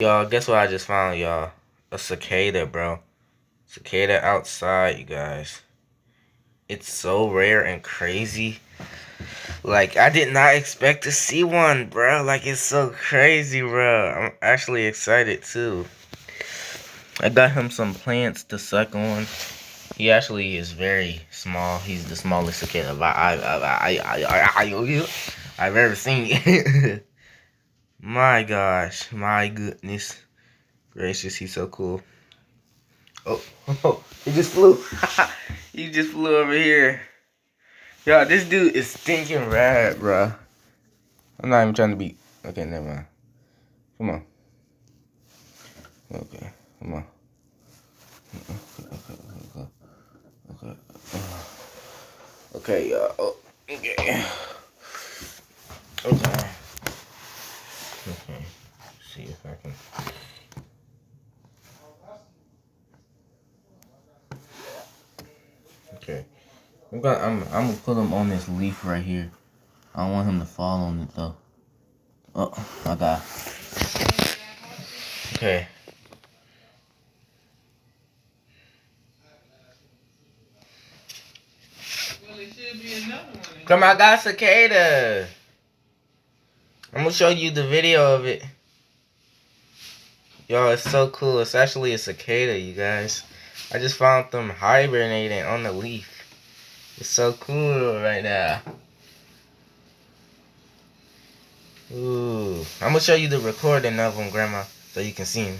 Y'all, guess what I just found, y'all? A cicada, bro. Cicada outside, you guys. It's so rare and crazy. Like, I did not expect to see one, bro. Like, it's so crazy, bro. I'm actually excited, too. I got him some plants to suck on. He actually is very small. He's the smallest cicada I've ever seen. My gosh. My goodness gracious. He's so cool. Oh, oh, he just flew. He just flew over here. Yo, this dude is stinking rad, bro. I'm not even trying to be. Okay, never mind. Come on. Okay, come on. Okay. Okay, y'all. Oh, okay. Okay. Okay. See if I can. Okay. I'm gonna put him on this leaf right here. I don't want him to fall on it though. Oh my god. Okay. Well, it should be another one. Come on, I got cicada. I'm gonna show you the video of it. Yo, it's so cool. It's actually a cicada, you guys. I just found them hibernating on the leaf. It's so cool right now. Ooh. I'm gonna show you the recording of them, Grandma, so you can see them.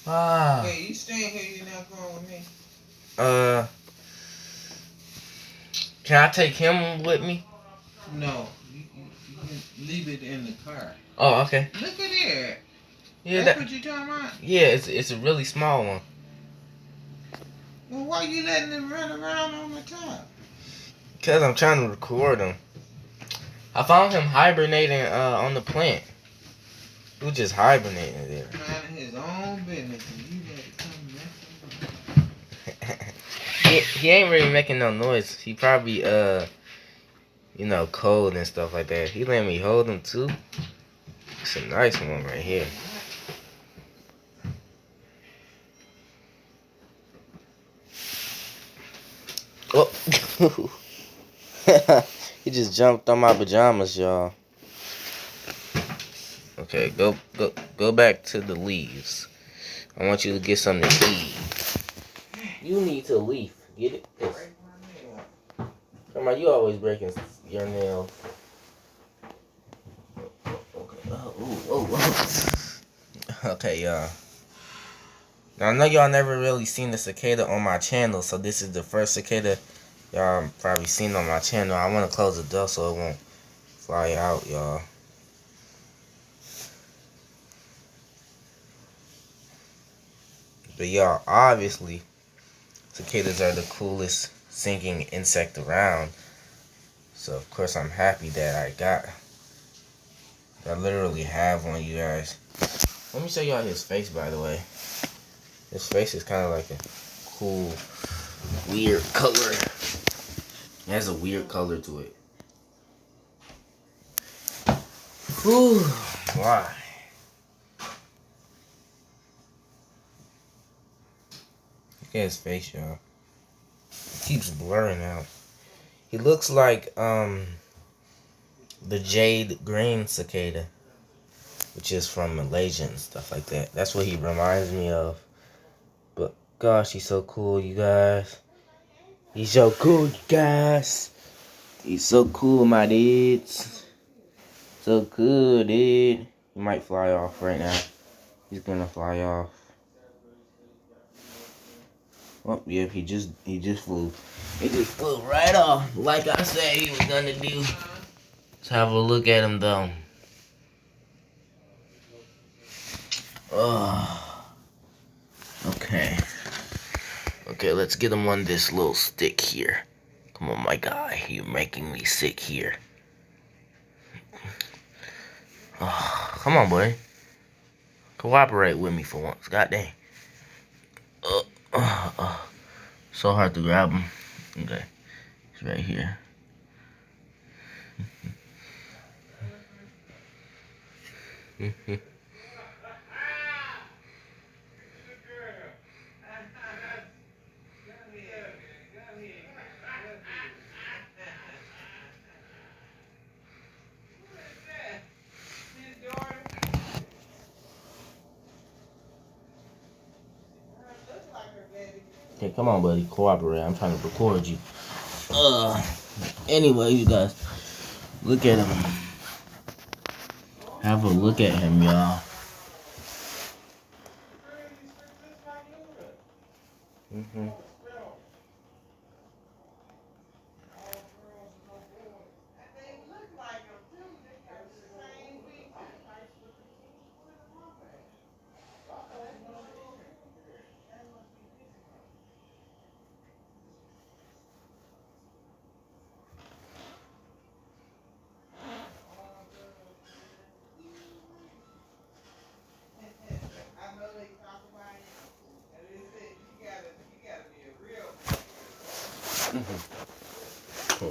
Wow. Hey, you staying here, you're not going with me? Can I take him with me? No, you can leave it in the car. Oh, okay. Look at it. Yeah, That's what you talking about? Yeah, it's a really small one. Well, why you letting it run around on the top? Cause I'm trying to record him. I found him hibernating on the plant. He was just hibernating there. Minding his own business, and you let it come messing he ain't really making no noise. He probably cold and stuff like that. He let me hold him too. It's a nice one right here. Oh. He just jumped on my pajamas, y'all. Okay, go back to the leaves. I want you to get something to eat. You need to leaf. Get it? Come on, you always breaking your nails. Okay. Okay, y'all. Now, I know y'all never really seen the cicada on my channel, so this is the first cicada y'all probably seen on my channel. I want to close the door so it won't fly out, y'all. But y'all, obviously, cicadas are the coolest singing insect around. So, of course, I'm happy that I literally have one, you guys. Let me show y'all his face, by the way. His face is kind of like a cool, weird color. It has a weird color to it. Whew, why? Look at his face, y'all. It keeps blurring out. He looks like the jade green cicada, which is from Malaysia and stuff like that. That's what he reminds me of. But gosh, he's so cool, you guys. He's so cool, you guys. He's so cool, my dudes. So cool, dude. He might fly off right now. He's gonna fly off. Oh, yep, he just flew. He just flew right off, like I said he was gonna do. Let's have a look at him, though. Oh, okay. Okay, let's get him on this little stick here. Come on, my guy. You're making me sick here. Oh, come on, boy. Cooperate with me for once. God dang. So hard to grab him. Okay. He's right here. Okay, come on, buddy. Cooperate. I'm trying to record you. Anyway, you guys, look at him. Have a look at him, y'all. Mm-hmm.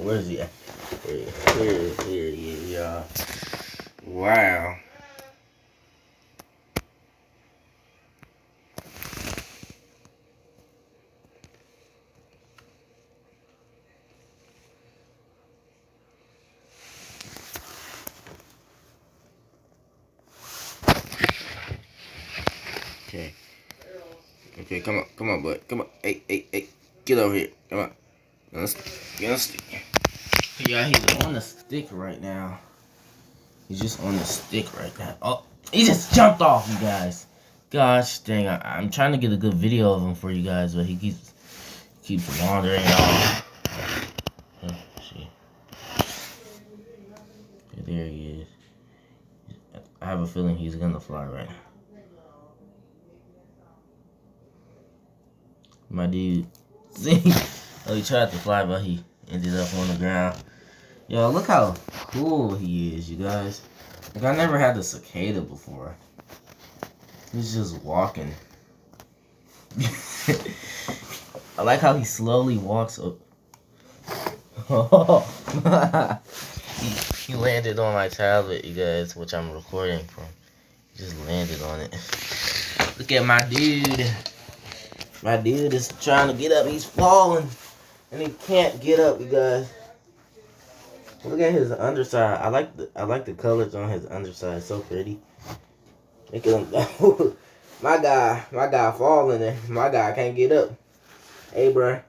Where's he at? Here he is, y'all. Wow. Okay. Okay, come on, bud. Come on. Hey. Get over here. Come on. Get on the stick. Yeah, he's on the stick right now. He's just on the stick right now. Oh, he just jumped off, you guys. Gosh dang, I'm trying to get a good video of him for you guys, but he keeps wandering off. Oh, shit. Okay, there he is. I have a feeling he's gonna fly right now. My dude, see? Oh, he tried to fly, but he ended up on the ground. Yo, look how cool he is, you guys. Like, I never had a cicada before. He's just walking. I like how he slowly walks up. he landed on my tablet, you guys, which I'm recording from. He just landed on it. Look at my dude. My dude is trying to get up. He's falling. And he can't get up, you guys. Look at his underside. I like the colors on his underside. So pretty. Look at him. my guy falling there. My guy can't get up. Hey, bro.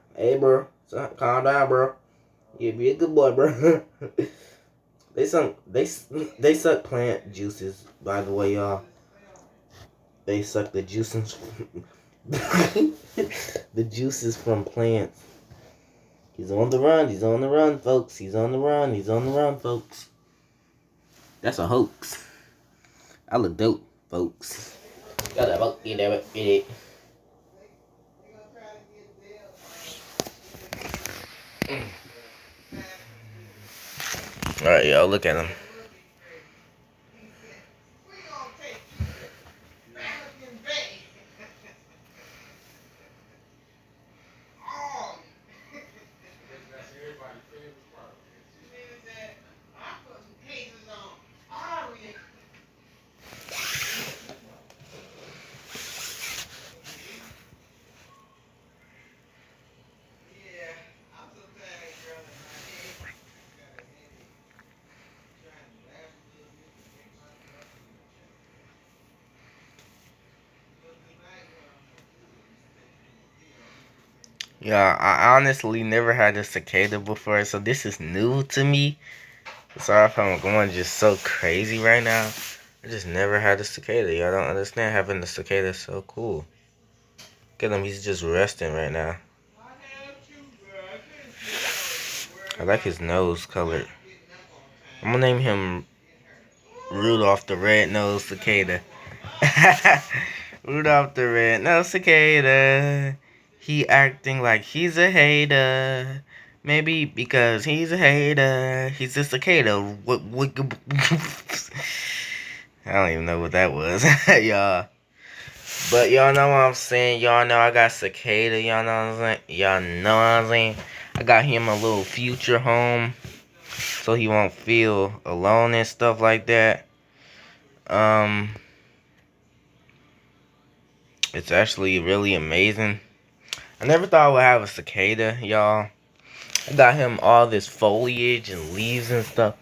Calm down, bro. You be a good boy, bro. they suck plant juices, by the way, y'all. They suck the juices. The juices from plants. He's on the run, folks. He's on the run, folks. That's a hoax. I look dope, folks. Got a boat, get it. Alright, y'all, look at him. Yeah, I honestly never had a cicada before, so this is new to me. Sorry if I'm going just so crazy right now. I just never had a cicada. Y'all don't understand having a cicada is so cool. Look at him, he's just resting right now. I like his nose colored. I'm gonna name him Rudolph the Red Nose Cicada. Rudolph the Red Nose Cicada. He acting like he's a hater. Maybe because he's a hater. He's a cicada. I don't even know what that was, y'all. But y'all know what I'm saying. Y'all know I got cicada. Y'all know what I'm saying. Y'all know what I'm saying. I got him a little future home, so he won't feel alone and stuff like that. It's actually really amazing. I never thought I would have a cicada, y'all. I got him all this foliage and leaves and stuff.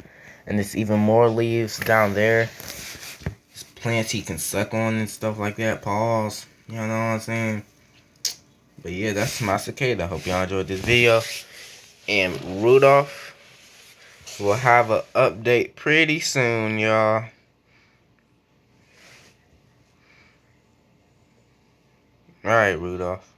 And there's even more leaves down there. There's plants he can suck on and stuff like that. Paws. You know what I'm saying? But yeah, that's my cicada. Hope y'all enjoyed this video. And Rudolph will have an update pretty soon, y'all. Alright, Rudolph.